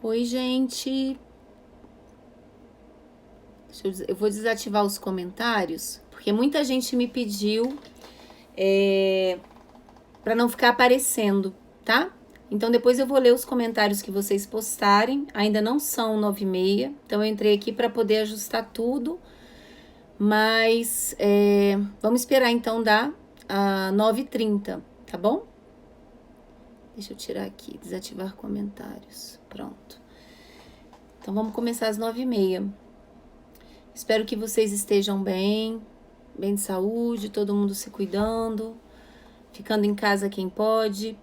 Oi, gente. Eu vou desativar os comentários, porque muita gente me pediu para não ficar aparecendo, tá? Então depois eu vou ler os comentários que vocês postarem. Ainda não são 9h30, então eu entrei aqui para poder ajustar tudo. Mas vamos esperar então dar a 9h30, tá bom? Deixa eu tirar aqui, desativar comentários. Pronto. Então vamos começar às 9h30. Espero que vocês estejam bem de saúde, todo mundo se cuidando, ficando em casa quem pode.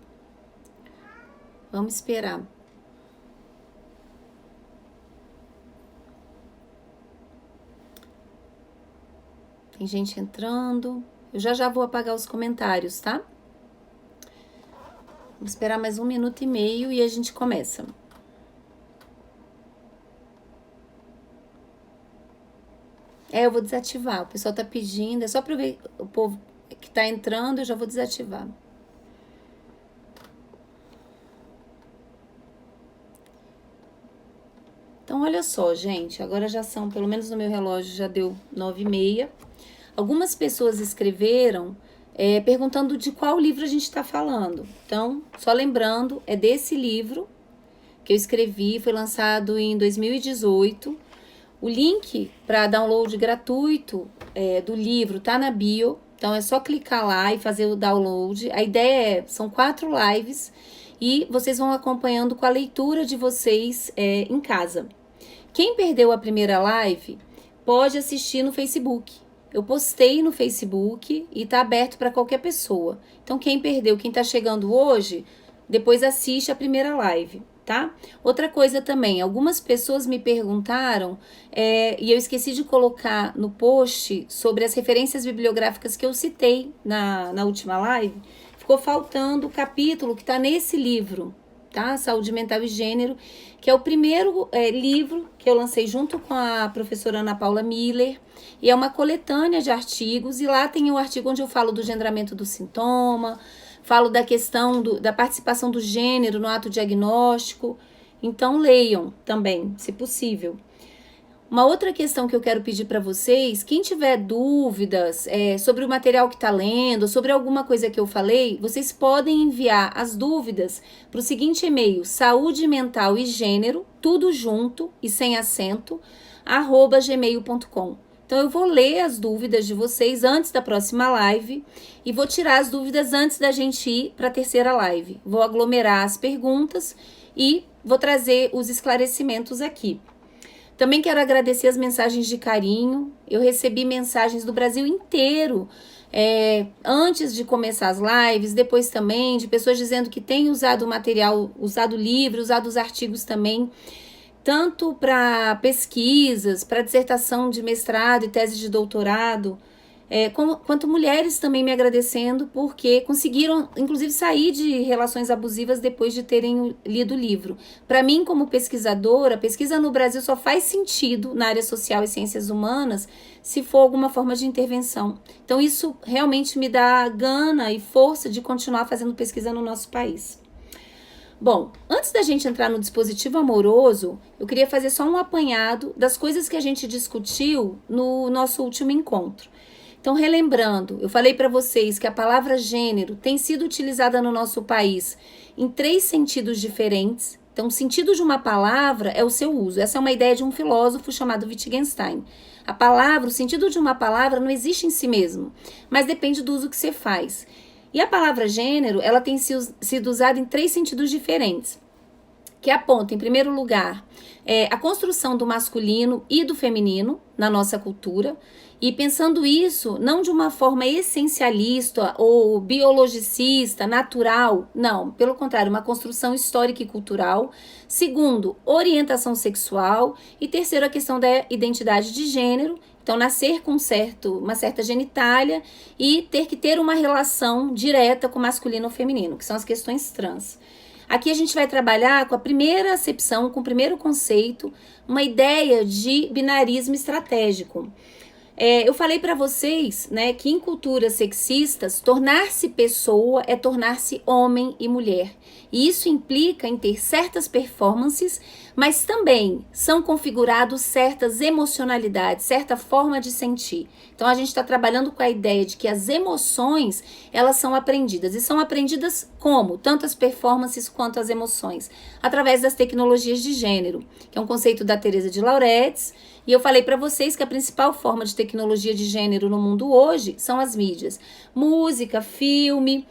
Vamos esperar. Tem gente entrando. Eu já vou apagar os comentários, tá? Vamos esperar mais 1 minuto e meio e a gente começa. Eu vou desativar. O pessoal tá pedindo. É só pra ver o povo que tá entrando, eu já vou desativar. Então, olha só, gente. Agora já são, pelo menos no meu relógio, já deu 9h30. Algumas pessoas escreveram perguntando de qual livro a gente está falando. Então, só lembrando, é desse livro que eu escrevi, foi lançado em 2018. O link para download gratuito do livro tá na bio, então é só clicar lá e fazer o download. A ideia são 4 lives e vocês vão acompanhando com a leitura de vocês em casa. Quem perdeu a primeira live pode assistir no Facebook. Eu postei no Facebook e tá aberto para qualquer pessoa. Então quem perdeu, quem tá chegando hoje, depois assiste a primeira live, tá? Outra coisa também, algumas pessoas me perguntaram, e eu esqueci de colocar no post sobre as referências bibliográficas que eu citei na última live. Ficou faltando o capítulo que está nesse livro, tá? Saúde Mental e Gênero, que é o primeiro livro que eu lancei junto com a professora Ana Paula Miller, e é uma coletânea de artigos, e lá tem o artigo onde eu falo do gendramento do sintoma, falo da questão da participação do gênero no ato diagnóstico. Então leiam também, se possível. Uma outra questão que eu quero pedir para vocês, quem tiver dúvidas sobre o material que está lendo, sobre alguma coisa que eu falei, vocês podem enviar as dúvidas para o seguinte e-mail: saúde mental e gênero, tudo junto e sem acento, @gmail.com. Então eu vou ler as dúvidas de vocês antes da próxima live e vou tirar as dúvidas antes da gente ir para a terceira live. Vou aglomerar as perguntas e vou trazer os esclarecimentos aqui. Também quero agradecer as mensagens de carinho. Eu recebi mensagens do Brasil inteiro, antes de começar as lives, depois também, de pessoas dizendo que têm usado o material, usado o livro, usado os artigos também, tanto para pesquisas, para dissertação de mestrado e tese de doutorado, quanto mulheres também me agradecendo porque conseguiram, inclusive, sair de relações abusivas depois de terem lido o livro. Para mim, como pesquisadora, a pesquisa no Brasil só faz sentido na área social e ciências humanas se for alguma forma de intervenção. Então, isso realmente me dá gana e força de continuar fazendo pesquisa no nosso país. Bom, antes da gente entrar no dispositivo amoroso, eu queria fazer só um apanhado das coisas que a gente discutiu no nosso último encontro. Então, relembrando, eu falei para vocês que a palavra gênero tem sido utilizada no nosso país em 3 sentidos diferentes. Então, o sentido de uma palavra é o seu uso. Essa é uma ideia de um filósofo chamado Wittgenstein. A palavra, o sentido de uma palavra não existe em si mesmo, mas depende do uso que você faz. E a palavra gênero, ela tem sido usada em 3 sentidos diferentes, que aponta, em primeiro lugar, a construção do masculino e do feminino na nossa cultura, e pensando isso não de uma forma essencialista ou biologicista, natural, não, pelo contrário, uma construção histórica e cultural. Segundo, orientação sexual. E terceiro, a questão da identidade de gênero. Então, nascer com uma certa genitália e ter que ter uma relação direta com masculino ou feminino, que são as questões trans. Aqui a gente vai trabalhar com a primeira acepção, com o primeiro conceito, uma ideia de binarismo estratégico. Eu falei para vocês, né, que em culturas sexistas, tornar-se pessoa é tornar-se homem e mulher. E isso implica em ter certas performances, mas também são configurados certas emocionalidades, certa forma de sentir. Então a gente está trabalhando com a ideia de que as emoções, elas são aprendidas. E são aprendidas como? Tanto as performances quanto as emoções. Através das tecnologias de gênero, que é um conceito da Teresa de Lauretis. E eu falei para vocês que a principal forma de tecnologia de gênero no mundo hoje são as mídias. Música, filme.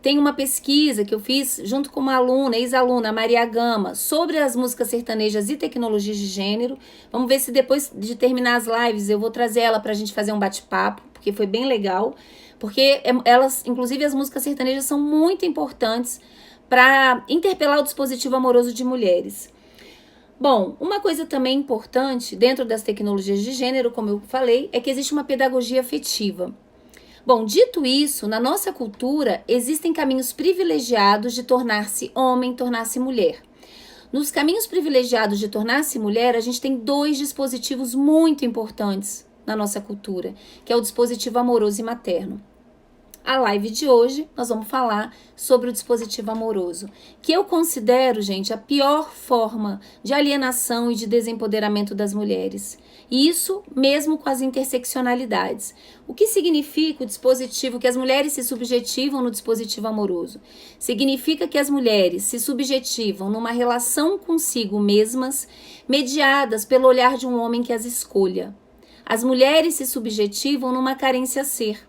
Tem uma pesquisa que eu fiz junto com uma aluna, ex-aluna, Maria Gama, sobre as músicas sertanejas e tecnologias de gênero. Vamos ver se depois de terminar as lives eu vou trazer ela para a gente fazer um bate-papo, porque foi bem legal. Porque elas, inclusive as músicas sertanejas, são muito importantes para interpelar o dispositivo amoroso de mulheres. Bom, uma coisa também importante dentro das tecnologias de gênero, como eu falei, é que existe uma pedagogia afetiva. Bom, dito isso, na nossa cultura existem caminhos privilegiados de tornar-se homem, tornar-se mulher. Nos caminhos privilegiados de tornar-se mulher, a gente tem 2 dispositivos muito importantes na nossa cultura, que é o dispositivo amoroso e materno. A live de hoje, nós vamos falar sobre o dispositivo amoroso, que eu considero, gente, a pior forma de alienação e de desempoderamento das mulheres. E isso mesmo com as interseccionalidades. O que significa o dispositivo, que as mulheres se subjetivam no dispositivo amoroso? Significa que as mulheres se subjetivam numa relação consigo mesmas, mediadas pelo olhar de um homem que as escolha. As mulheres se subjetivam numa carência a ser.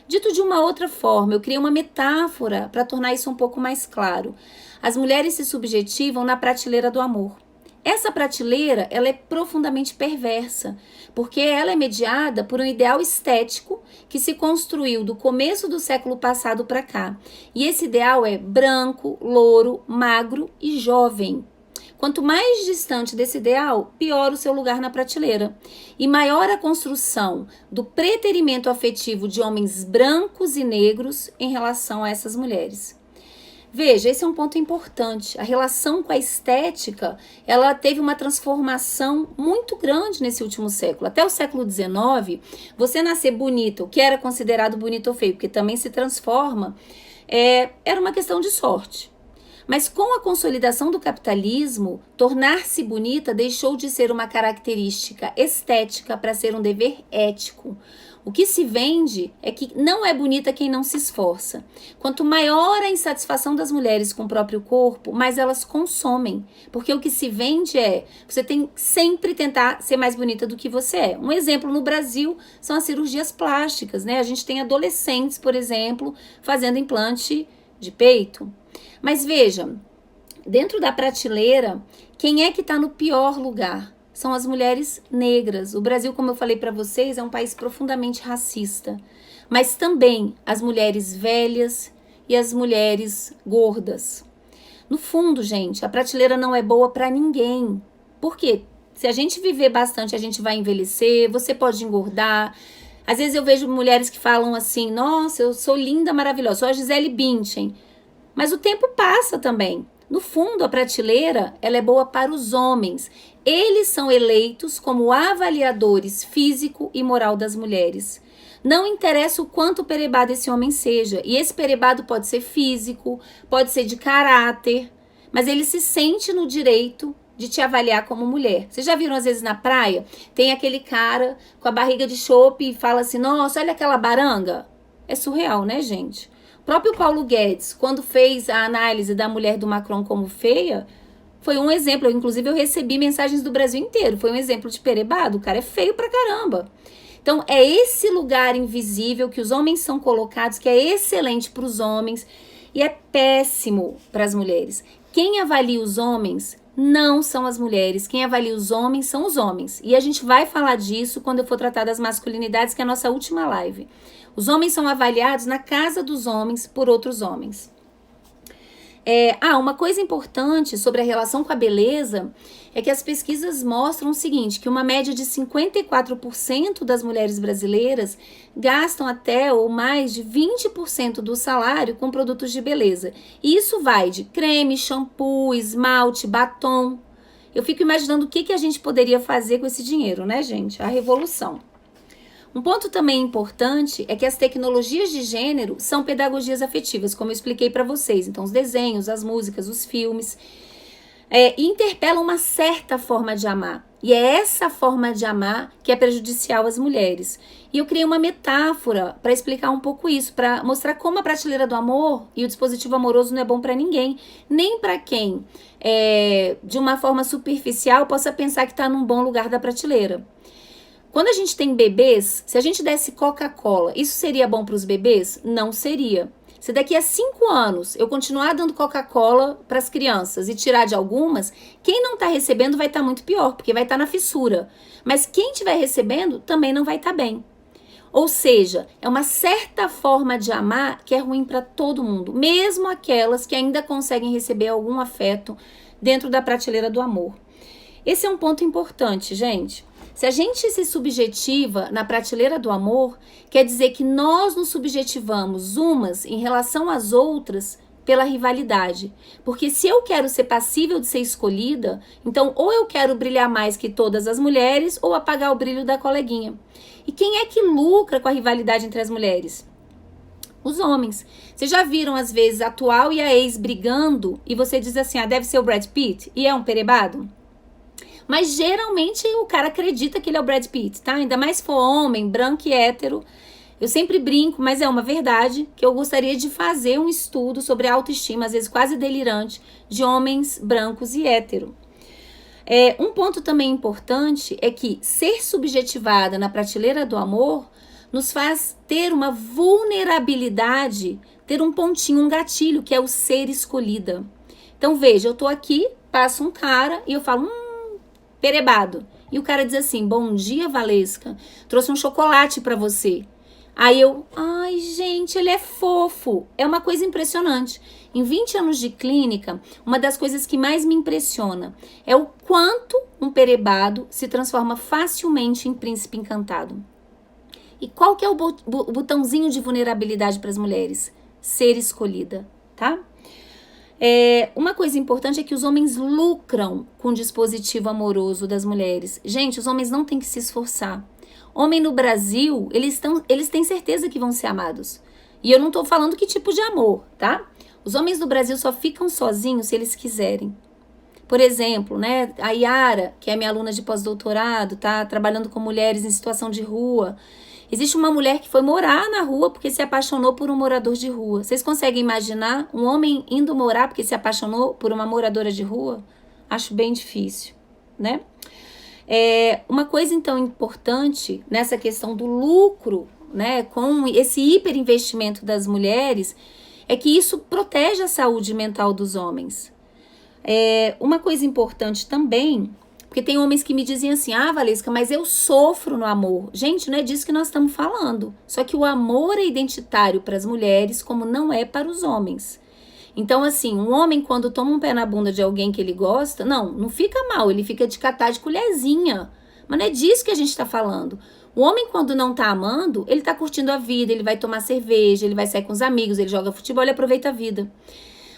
Dito de uma outra forma, eu criei uma metáfora para tornar isso um pouco mais claro. As mulheres se subjetivam na prateleira do amor. Essa prateleira, ela é profundamente perversa, porque ela é mediada por um ideal estético que se construiu do começo do século passado para cá. E esse ideal é branco, louro, magro e jovem. Quanto mais distante desse ideal, pior o seu lugar na prateleira. E maior a construção do preterimento afetivo de homens brancos e negros em relação a essas mulheres. Veja, esse é um ponto importante. A relação com a estética, ela teve uma transformação muito grande nesse último século. Até o século XIX, você nascer bonito, o que era considerado bonito ou feio, porque também se transforma, era uma questão de sorte. Mas com a consolidação do capitalismo, tornar-se bonita deixou de ser uma característica estética para ser um dever ético. O que se vende é que não é bonita quem não se esforça. Quanto maior a insatisfação das mulheres com o próprio corpo, mais elas consomem. Porque o que se vende você tem que sempre tentar ser mais bonita do que você é. Um exemplo no Brasil são as cirurgias plásticas, né? A gente tem adolescentes, por exemplo, fazendo implante de peito. Mas veja, dentro da prateleira, quem é que está no pior lugar? São as mulheres negras. O Brasil, como eu falei para vocês, é um país profundamente racista. Mas também as mulheres velhas e as mulheres gordas. No fundo, gente, a prateleira não é boa para ninguém. Por quê? Se a gente viver bastante, a gente vai envelhecer, você pode engordar. Às vezes eu vejo mulheres que falam assim, nossa, eu sou linda, maravilhosa, sou a Gisele Bündchen. Mas o tempo passa também. No fundo, a prateleira, ela é boa para os homens. Eles são eleitos como avaliadores físico e moral das mulheres. Não interessa o quanto perebado esse homem seja. E esse perebado pode ser físico, pode ser de caráter, mas ele se sente no direito de te avaliar como mulher. Vocês já viram às vezes na praia? Tem aquele cara com a barriga de chope e fala assim, nossa, olha aquela baranga. É surreal, né, gente? O próprio Paulo Guedes, quando fez a análise da mulher do Macron como feia, foi um exemplo. Inclusive, eu recebi mensagens do Brasil inteiro. Foi um exemplo de perebado. O cara é feio pra caramba. Então, é esse lugar invisível que os homens são colocados, que é excelente para os homens e é péssimo para as mulheres. Quem avalia os homens não são as mulheres. Quem avalia os homens são os homens. E a gente vai falar disso quando eu for tratar das masculinidades, que é a nossa última live. Os homens são avaliados na casa dos homens por outros homens. Uma coisa importante sobre a relação com a beleza é que as pesquisas mostram o seguinte, que uma média de 54% das mulheres brasileiras gastam até ou mais de 20% do salário com produtos de beleza. E isso vai de creme, shampoo, esmalte, batom. Eu fico imaginando o que a gente poderia fazer com esse dinheiro, né, gente? A revolução. Um ponto também importante é que as tecnologias de gênero são pedagogias afetivas, como eu expliquei para vocês. Então, os desenhos, as músicas, os filmes, interpelam uma certa forma de amar. E é essa forma de amar que é prejudicial às mulheres. E eu criei uma metáfora para explicar um pouco isso, para mostrar como a prateleira do amor e o dispositivo amoroso não é bom para ninguém, nem para quem, de uma forma superficial, possa pensar que está num bom lugar da prateleira. Quando a gente tem bebês, se a gente desse Coca-Cola, isso seria bom para os bebês? Não seria. Se daqui a 5 anos eu continuar dando Coca-Cola para as crianças e tirar de algumas, quem não está recebendo vai estar muito pior, porque vai estar na fissura. Mas quem estiver recebendo também não vai estar bem. Ou seja, é uma certa forma de amar que é ruim para todo mundo, mesmo aquelas que ainda conseguem receber algum afeto dentro da prateleira do amor. Esse é um ponto importante, gente. Se a gente se subjetiva na prateleira do amor, quer dizer que nós nos subjetivamos umas em relação às outras pela rivalidade. Porque se eu quero ser passível de ser escolhida, então ou eu quero brilhar mais que todas as mulheres ou apagar o brilho da coleguinha. E quem é que lucra com a rivalidade entre as mulheres? Os homens. Vocês já viram às vezes a atual e a ex brigando e você diz assim, deve ser o Brad Pitt e é um perebado? Mas geralmente o cara acredita que ele é o Brad Pitt, tá? Ainda mais se for homem, branco e hétero. Eu sempre brinco, mas é uma verdade, que eu gostaria de fazer um estudo sobre a autoestima, às vezes quase delirante, de homens brancos e hétero. Um ponto também importante é que ser subjetivada na prateleira do amor nos faz ter uma vulnerabilidade, ter um pontinho, um gatilho, que é o ser escolhida. Então veja, eu tô aqui, passa um cara e eu falo, perebado. E o cara diz assim, bom dia, Valesca, trouxe um chocolate pra você. Aí eu, ai gente, ele é fofo. É uma coisa impressionante. Em 20 anos de clínica, uma das coisas que mais me impressiona é o quanto um perebado se transforma facilmente em príncipe encantado. E qual que é o botãozinho de vulnerabilidade para as mulheres? Ser escolhida, tá? Uma coisa importante é que os homens lucram com o dispositivo amoroso das mulheres. Gente, os homens não têm que se esforçar. Homem no Brasil, eles têm certeza que vão ser amados. E eu não tô falando que tipo de amor, tá? Os homens do Brasil só ficam sozinhos se eles quiserem. Por exemplo, né, a Yara, que é minha aluna de pós-doutorado, tá trabalhando com mulheres em situação de rua. Existe uma mulher que foi morar na rua porque se apaixonou por um morador de rua. Vocês conseguem imaginar um homem indo morar porque se apaixonou por uma moradora de rua? Acho bem difícil, né? Uma coisa, então, importante nessa questão do lucro, né, com esse hiperinvestimento das mulheres, é que isso protege a saúde mental dos homens. Uma coisa importante também, porque tem homens que me dizem assim, Valesca, mas eu sofro no amor. Gente, não é disso que nós estamos falando. Só que o amor é identitário para as mulheres, como não é para os homens. Então, assim, um homem quando toma um pé na bunda de alguém que ele gosta, não fica mal, ele fica de catar de colherzinha. Mas não é disso que a gente está falando. O homem quando não tá amando, ele tá curtindo a vida, ele vai tomar cerveja, ele vai sair com os amigos, ele joga futebol, ele aproveita a vida.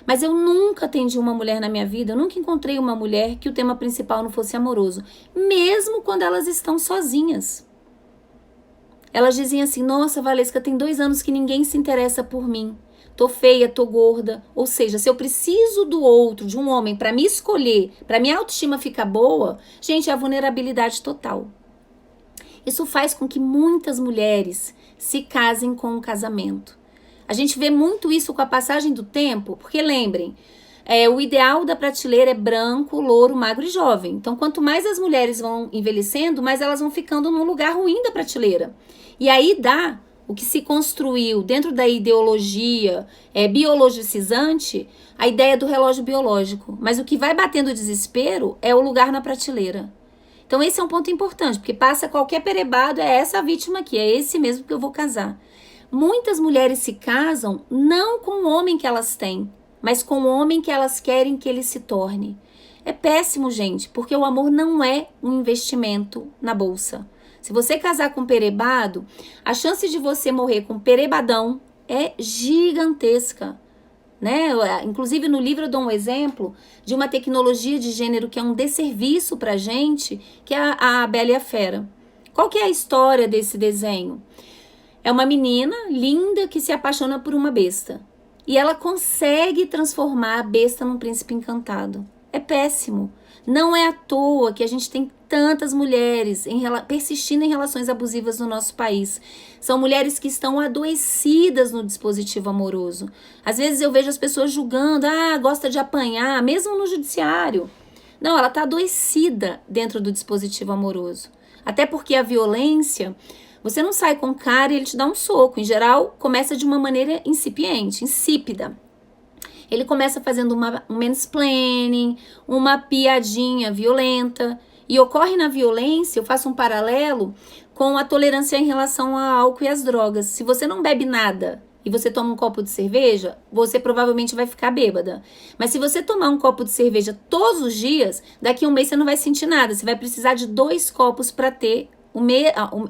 Mas eu nunca atendi uma mulher na minha vida, eu nunca encontrei uma mulher que o tema principal não fosse amoroso. Mesmo quando elas estão sozinhas. Elas diziam assim, nossa, Valesca, tem 2 anos que ninguém se interessa por mim. Tô feia, tô gorda. Ou seja, se eu preciso do outro, de um homem, para me escolher, para minha autoestima ficar boa, gente, é a vulnerabilidade total. Isso faz com que muitas mulheres se casem com um casamento. A gente vê muito isso com a passagem do tempo, porque lembrem, o ideal da prateleira é branco, louro, magro e jovem. Então, quanto mais as mulheres vão envelhecendo, mais elas vão ficando num lugar ruim da prateleira. E aí dá o que se construiu dentro da ideologia biologicizante, a ideia do relógio biológico. Mas o que vai batendo o desespero é o lugar na prateleira. Então esse é um ponto importante, porque passa qualquer perebado, é essa a vítima aqui, é esse mesmo que eu vou casar. Muitas mulheres se casam não com o homem que elas têm, mas com o homem que elas querem que ele se torne. É péssimo, gente, porque o amor não é um investimento na bolsa. Se você casar com perebado, a chance de você morrer com perebadão é gigantesca, né? Inclusive no livro eu dou um exemplo de uma tecnologia de gênero que é um desserviço pra gente, que é a Bela e a Fera. Qual que é a história desse desenho? É uma menina linda que se apaixona por uma besta. E ela consegue transformar a besta num príncipe encantado. É péssimo. Não é à toa que a gente tem tantas mulheres persistindo em relações abusivas no nosso país. São mulheres que estão adoecidas no dispositivo amoroso. Às vezes eu vejo as pessoas julgando, gosta de apanhar, mesmo no judiciário. Não, ela está adoecida dentro do dispositivo amoroso. Até porque a violência, você não sai com o cara e ele te dá um soco. Em geral, começa de uma maneira incipiente, insípida. Ele começa fazendo um mansplaining, uma piadinha violenta. E ocorre na violência, eu faço um paralelo com a tolerância em relação ao álcool e às drogas. Se você não bebe nada e você toma um copo de cerveja, você provavelmente vai ficar bêbada. Mas se você tomar um copo de cerveja todos os dias, daqui a um mês você não vai sentir nada. Você vai precisar de 2 copos para ter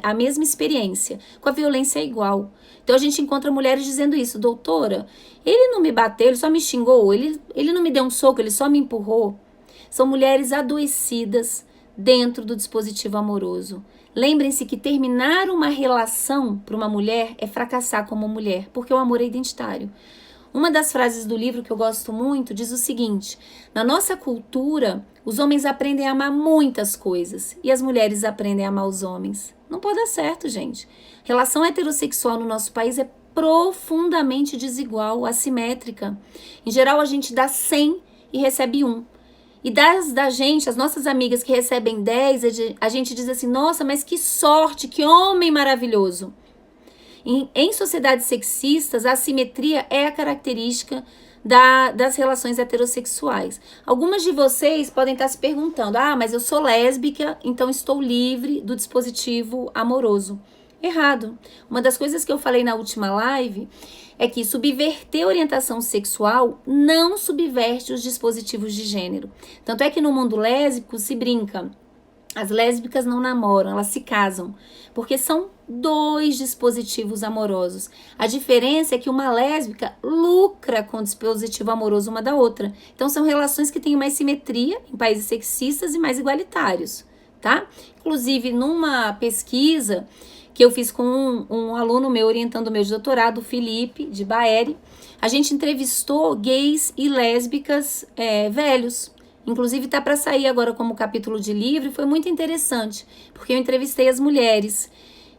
a mesma experiência. Com a violência é igual. Então a gente encontra mulheres dizendo isso: doutora, ele não me bateu, ele só me xingou, ele não me deu um soco, ele só me empurrou. São mulheres adoecidas dentro do dispositivo amoroso. Lembrem-se que terminar uma relação para uma mulher é fracassar como mulher, porque o amor é identitário. Uma das frases do livro que eu gosto muito diz o seguinte: na nossa cultura, os homens aprendem a amar muitas coisas e as mulheres aprendem a amar os homens. Não pode dar certo, gente. Relação heterossexual no nosso país é profundamente desigual, assimétrica. Em geral, a gente dá 100 e recebe 1. E da gente, as nossas amigas que recebem 10, a gente diz assim: nossa, mas que sorte, que homem maravilhoso. Em sociedades sexistas, a assimetria é a característica das relações heterossexuais. Algumas de vocês podem estar se perguntando: mas eu sou lésbica, então estou livre do dispositivo amoroso. Errado. Uma das coisas que eu falei na última live é que subverter a orientação sexual não subverte os dispositivos de gênero. Tanto é que no mundo lésbico se brinca: as lésbicas não namoram, elas se casam, porque são 2 dispositivos amorosos. A diferença é que uma lésbica lucra com o dispositivo amoroso uma da outra. Então são relações que têm mais simetria em países sexistas e mais igualitários, tá? Inclusive, numa pesquisa que eu fiz com um aluno meu, orientando o meu de doutorado, o Felipe, de Baeri, a gente entrevistou gays e lésbicas velhos. Inclusive tá para sair agora como capítulo de livro, e foi muito interessante, porque eu entrevistei as mulheres.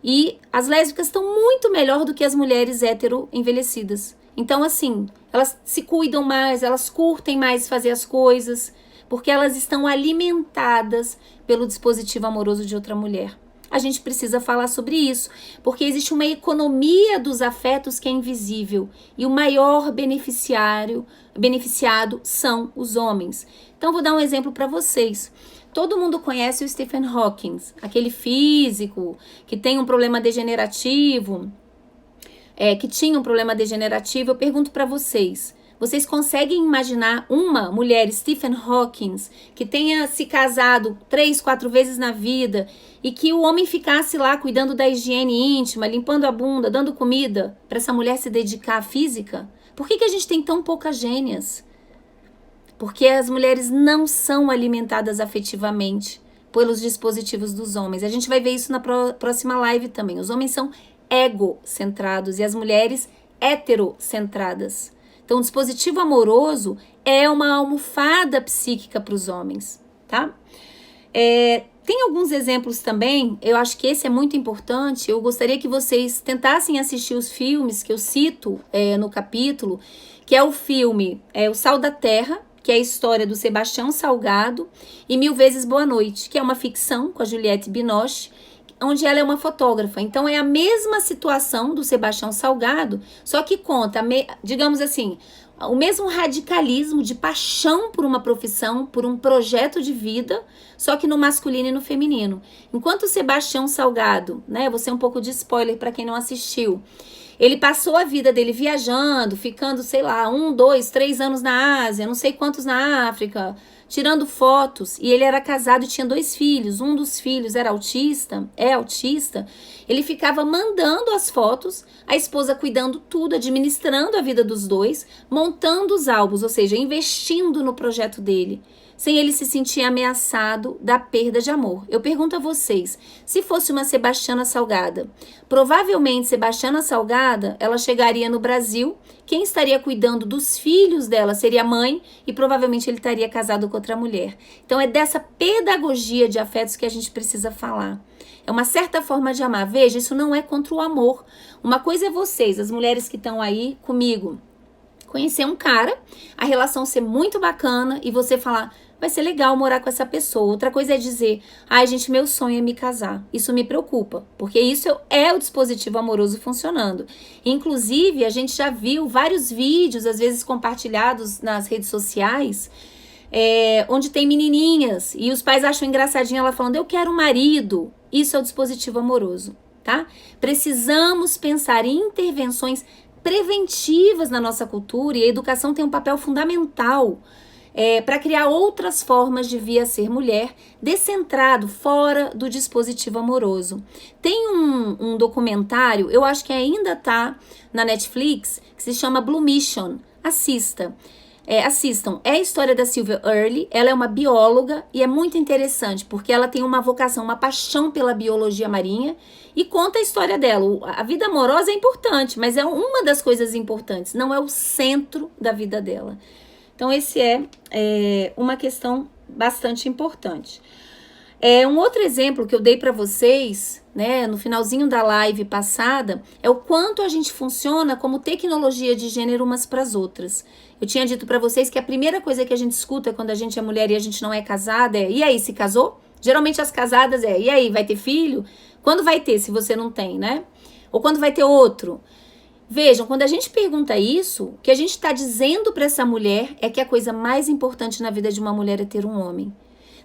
E as lésbicas estão muito melhor do que as mulheres hétero envelhecidas. Então, assim, elas se cuidam mais, elas curtem mais fazer as coisas, porque elas estão alimentadas pelo dispositivo amoroso de outra mulher. A gente precisa falar sobre isso, porque existe uma economia dos afetos que é invisível, e o maior beneficiado são os homens. Então, vou dar um exemplo para vocês. Todo mundo conhece o Stephen Hawking, aquele físico que tem um problema degenerativo, que tinha um problema degenerativo. Eu pergunto para vocês: vocês conseguem imaginar uma mulher, Stephen Hawking, que tenha se casado 3, 4 vezes na vida e que o homem ficasse lá cuidando da higiene íntima, limpando a bunda, dando comida, para essa mulher se dedicar à física? Por que a gente tem tão poucas gênias? Porque as mulheres não são alimentadas afetivamente pelos dispositivos dos homens. A gente vai ver isso na próxima live também. Os homens são egocentrados e as mulheres heterocentradas. Então, o dispositivo amoroso é uma almofada psíquica para os homens, tá? Tem alguns exemplos também, eu acho que esse é muito importante. Eu gostaria que vocês tentassem assistir os filmes que eu cito no capítulo, que é o filme O Sal da Terra, que é a história do Sebastião Salgado, e Mil Vezes Boa Noite, que é uma ficção com a Juliette Binoche, onde ela é uma fotógrafa. Então, é a mesma situação do Sebastião Salgado, só que conta, digamos assim, o mesmo radicalismo de paixão por uma profissão, por um projeto de vida, só que no masculino e no feminino. Enquanto o Sebastião Salgado, vou ser um pouco de spoiler para quem não assistiu, Ele passou a vida dele viajando, ficando, sei lá, 1, 2, 3 anos na Ásia, não sei quantos na África, tirando fotos. E ele era casado e tinha 2 filhos. Um dos filhos era autista, é autista. Ele ficava mandando as fotos, a esposa cuidando tudo, administrando a vida dos dois, montando os álbuns, ou seja, investindo no projeto dele, sem ele se sentir ameaçado da perda de amor. Eu pergunto a vocês, se fosse uma Sebastiana Salgada, provavelmente Sebastiana Salgada, ela chegaria no Brasil, quem estaria cuidando dos filhos dela seria a mãe e provavelmente ele estaria casado com outra mulher. Então é dessa pedagogia de afetos que a gente precisa falar. É uma certa forma de amar. Veja, isso não é contra o amor. Uma coisa é vocês, as mulheres que estão aí comigo, conhecer um cara, a relação ser muito bacana e você falar, vai ser legal morar com essa pessoa. Outra coisa é dizer, ai gente, meu sonho é me casar. Isso me preocupa, porque isso é o dispositivo amoroso funcionando. Inclusive, a gente já viu vários vídeos, às vezes compartilhados nas redes sociais, onde tem menininhas e os pais acham engraçadinho ela falando, eu quero um marido. Isso é o dispositivo amoroso, tá? Precisamos pensar em intervenções preventivas na nossa cultura e a educação tem um papel fundamental para criar outras formas de vir a ser mulher, descentrado, fora do dispositivo amoroso. Tem um documentário, eu acho que ainda tá na Netflix, que se chama Blue Mission. Assistam. É a história da Sylvia Earle, ela é uma bióloga e é muito interessante, porque ela tem uma vocação, uma paixão pela biologia marinha e conta a história dela. A vida amorosa é importante, mas é uma das coisas importantes, não é o centro da vida dela. Então, esse é uma questão bastante importante. Um outro exemplo que eu dei para vocês, né, no finalzinho da live passada, é o quanto a gente funciona como tecnologia de gênero umas para as outras. Eu tinha dito para vocês que a primeira coisa que a gente escuta quando a gente é mulher e a gente não é casada e aí, se casou? Geralmente as casadas e aí, vai ter filho? Quando vai ter, se você não tem, né? Ou quando vai ter outro? Vejam, quando a gente pergunta isso, o que a gente está dizendo para essa mulher é que a coisa mais importante na vida de uma mulher é ter um homem.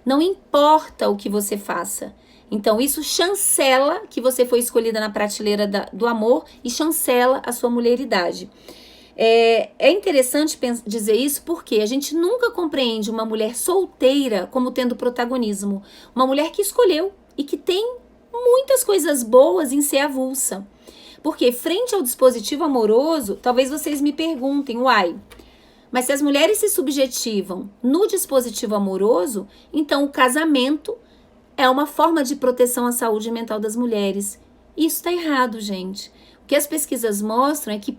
Não importa o que você faça. Então, isso chancela que você foi escolhida na prateleira do amor e chancela a sua mulheridade. É interessante dizer isso porque a gente nunca compreende uma mulher solteira como tendo protagonismo. Uma mulher que escolheu e que tem muitas coisas boas em ser avulsa. Porque frente ao dispositivo amoroso, talvez vocês me perguntem, uai, mas se as mulheres se subjetivam no dispositivo amoroso, então o casamento é uma forma de proteção à saúde mental das mulheres. Isso está errado, gente. O que as pesquisas mostram é que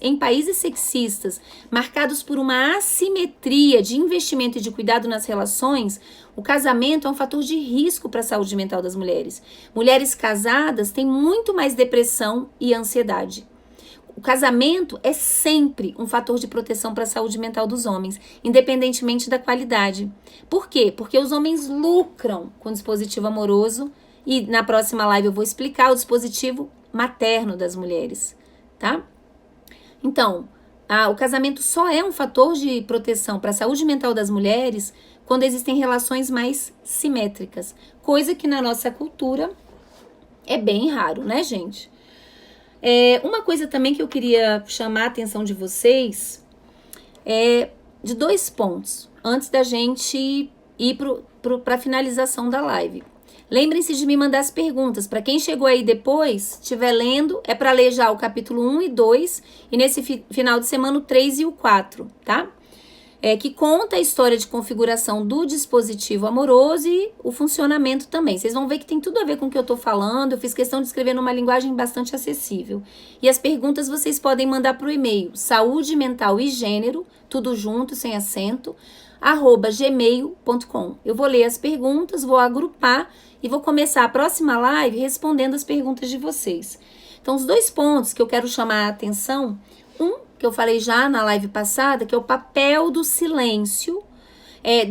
em países sexistas, marcados por uma assimetria de investimento e de cuidado nas relações, o casamento é um fator de risco para a saúde mental das mulheres. Mulheres casadas têm muito mais depressão e ansiedade. O casamento é sempre um fator de proteção para a saúde mental dos homens, independentemente da qualidade. Por quê? Porque os homens lucram com o dispositivo amoroso e na próxima live eu vou explicar o dispositivo materno das mulheres, tá? Então, o casamento só é um fator de proteção para a saúde mental das mulheres quando existem relações mais simétricas, coisa que na nossa cultura é bem raro, né, gente? Uma coisa também que eu queria chamar a atenção de vocês é de 2 pontos, antes da gente ir para a finalização da live. Lembrem-se de me mandar as perguntas. Para quem chegou aí depois, estiver lendo, é para ler já o capítulo 1 e 2 e nesse final de semana o 3 e o 4, tá? Que conta a história de configuração do dispositivo amoroso e o funcionamento também. Vocês vão ver que tem tudo a ver com o que eu estou falando. Eu fiz questão de escrever numa linguagem bastante acessível. E as perguntas vocês podem mandar para o e-mail saúde mental e gênero, tudo junto, sem acento, @gmail.com. Eu vou ler as perguntas, vou agrupar e vou começar a próxima live respondendo as perguntas de vocês. Então, os 2 pontos que eu quero chamar a atenção, que eu falei já na live passada, que é o papel do silêncio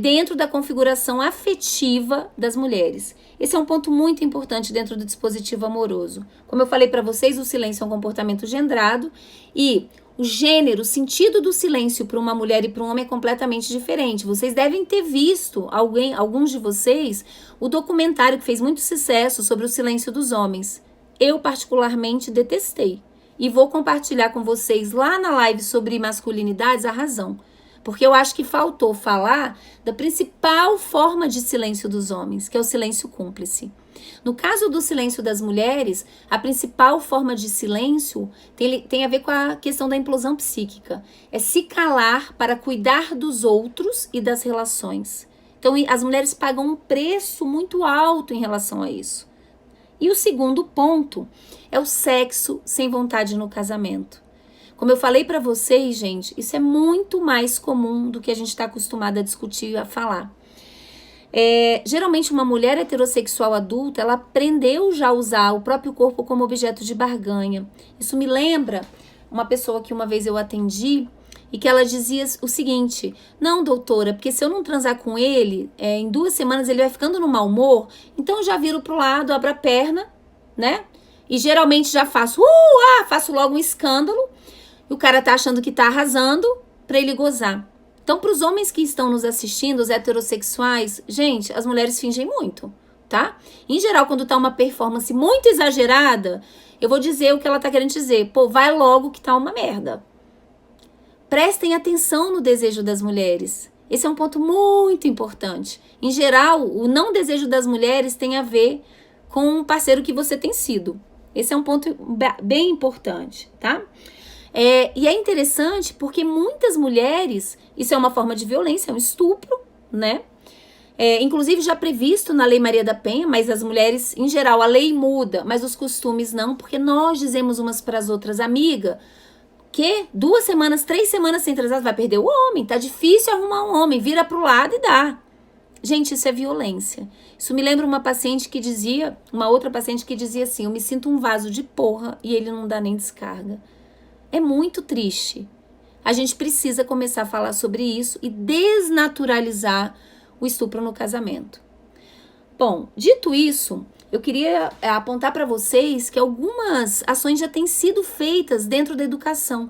dentro da configuração afetiva das mulheres. Esse é um ponto muito importante dentro do dispositivo amoroso. Como eu falei para vocês, o silêncio é um comportamento gendrado e o gênero, o sentido do silêncio para uma mulher e para um homem é completamente diferente. Vocês devem ter visto, alguns de vocês, o documentário que fez muito sucesso sobre o silêncio dos homens. Eu particularmente detestei. e vou compartilhar com vocês lá na live sobre masculinidades a razão. Porque eu acho que faltou falar da principal forma de silêncio dos homens, que é o silêncio cúmplice. No caso do silêncio das mulheres, a principal forma de silêncio tem a ver com a questão da implosão psíquica. É se calar para cuidar dos outros e das relações. Então, as mulheres pagam um preço muito alto em relação a isso. E o segundo ponto é o sexo sem vontade no casamento. Como eu falei para vocês, gente, isso é muito mais comum do que a gente está acostumado a discutir e a falar. Geralmente uma mulher heterossexual adulta, ela aprendeu já a usar o próprio corpo como objeto de barganha. Isso me lembra uma pessoa que uma vez eu atendi e que ela dizia o seguinte: não, doutora, porque se eu não transar com ele, em 2 semanas ele vai ficando no mau humor, então eu já viro pro lado, abro a perna, né? E geralmente já faço logo um escândalo, e o cara tá achando que tá arrasando pra ele gozar. Então, para os homens que estão nos assistindo, os heterossexuais, gente, as mulheres fingem muito, tá? Em geral, quando tá uma performance muito exagerada, eu vou dizer o que ela tá querendo dizer. Pô, vai logo que tá uma merda. Prestem atenção no desejo das mulheres. Esse é um ponto muito importante. Em geral, o não desejo das mulheres tem a ver com o parceiro que você tem sido. Esse é um ponto bem importante, tá? E é interessante porque muitas mulheres, isso é uma forma de violência, é um estupro, né? Inclusive já previsto na Lei Maria da Penha, mas as mulheres, em geral, a lei muda, mas os costumes não, porque nós dizemos umas para as outras: amiga, que 2 semanas, 3 semanas sem transar, vai perder o homem, tá difícil arrumar um homem, vira pro lado e dá. Gente, isso é violência. Isso me lembra uma outra paciente que dizia assim: eu me sinto um vaso de porra e ele não dá nem descarga. É muito triste. A gente precisa começar a falar sobre isso e desnaturalizar o estupro no casamento. Bom, dito isso, eu queria apontar para vocês que algumas ações já têm sido feitas dentro da educação.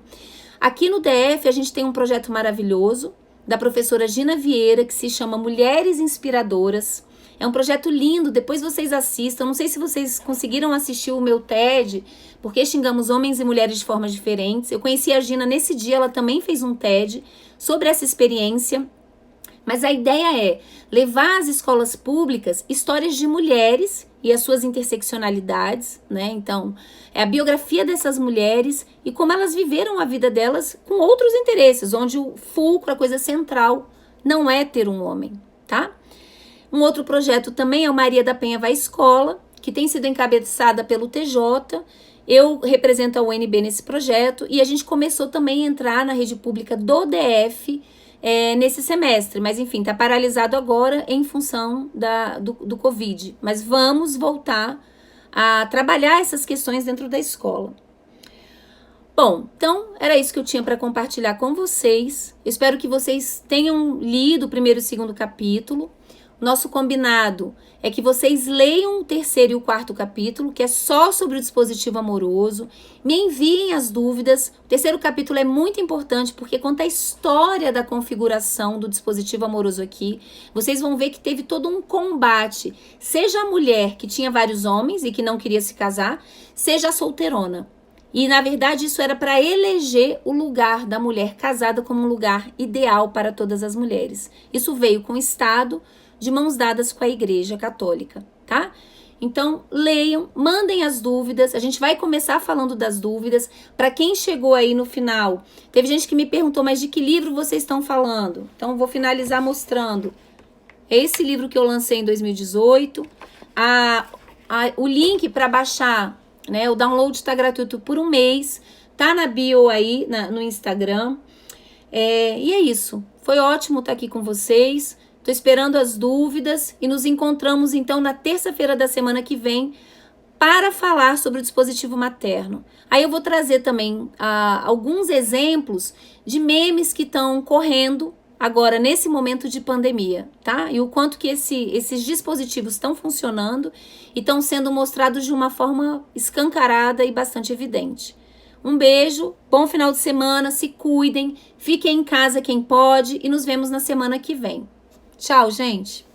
Aqui no DF, a gente tem um projeto maravilhoso da professora Gina Vieira, que se chama Mulheres Inspiradoras. É um projeto lindo, depois vocês assistam. Não sei se vocês conseguiram assistir o meu TED, porque xingamos homens e mulheres de formas diferentes. Eu conheci a Gina nesse dia, ela também fez um TED sobre essa experiência. Mas a ideia é levar às escolas públicas histórias de mulheres e as suas interseccionalidades, né? Então, é a biografia dessas mulheres e como elas viveram a vida delas com outros interesses, onde o fulcro, a coisa central, não é ter um homem, tá? Um outro projeto também é o Maria da Penha Vai Escola, que tem sido encabeçada pelo TJ. Eu represento a UNB nesse projeto e a gente começou também a entrar na rede pública do DF nesse semestre, mas enfim, está paralisado agora em função do Covid. Mas vamos voltar a trabalhar essas questões dentro da escola. Bom, então era isso que eu tinha para compartilhar com vocês. Eu espero que vocês tenham lido o 1º e o 2º capítulo. Nosso combinado é que vocês leiam o 3º e o 4º capítulo, que é só sobre o dispositivo amoroso. Me enviem as dúvidas. O 3º capítulo é muito importante porque conta a história da configuração do dispositivo amoroso aqui. Vocês vão ver que teve todo um combate. Seja a mulher que tinha vários homens e que não queria se casar, seja a solteirona. E, na verdade, isso era para eleger o lugar da mulher casada como um lugar ideal para todas as mulheres. Isso veio com o Estado, de mãos dadas com a Igreja Católica, tá? Então, leiam, mandem as dúvidas. A gente vai começar falando das dúvidas. Para quem chegou aí no final, teve gente que me perguntou, mas de que livro vocês estão falando? Então, vou finalizar mostrando esse livro que eu lancei em 2018. O link para baixar, né? O download está gratuito por 1 mês. Tá na bio aí, no Instagram. E é isso. Foi ótimo estar aqui com vocês. Tô esperando as dúvidas e nos encontramos então na terça-feira da semana que vem para falar sobre o dispositivo materno. Aí eu vou trazer também alguns exemplos de memes que estão correndo agora nesse momento de pandemia, tá? E o quanto que esses dispositivos estão funcionando e estão sendo mostrados de uma forma escancarada e bastante evidente. Um beijo, bom final de semana, se cuidem, fiquem em casa quem pode e nos vemos na semana que vem. Tchau, gente!